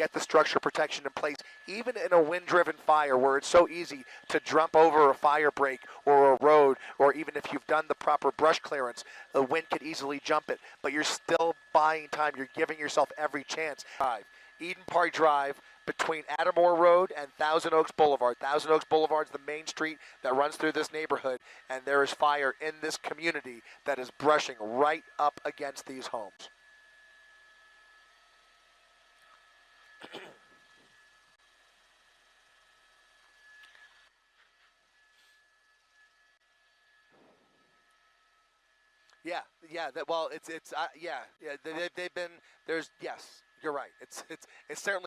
get the structure protection in place, even in a wind-driven fire where it's so easy to jump over a fire break or a road, or even if you've done the proper brush clearance, the wind could easily jump it, but you're still buying time. You're giving yourself every chance. Eden Park Drive between Adamore Road and Thousand Oaks Boulevard. Thousand Oaks Boulevard is the main street that runs through this neighborhood, and there is fire in this community that is brushing right up against these homes. Yeah. Well, it's yeah. They've been there's yes. You're right. It's certainly.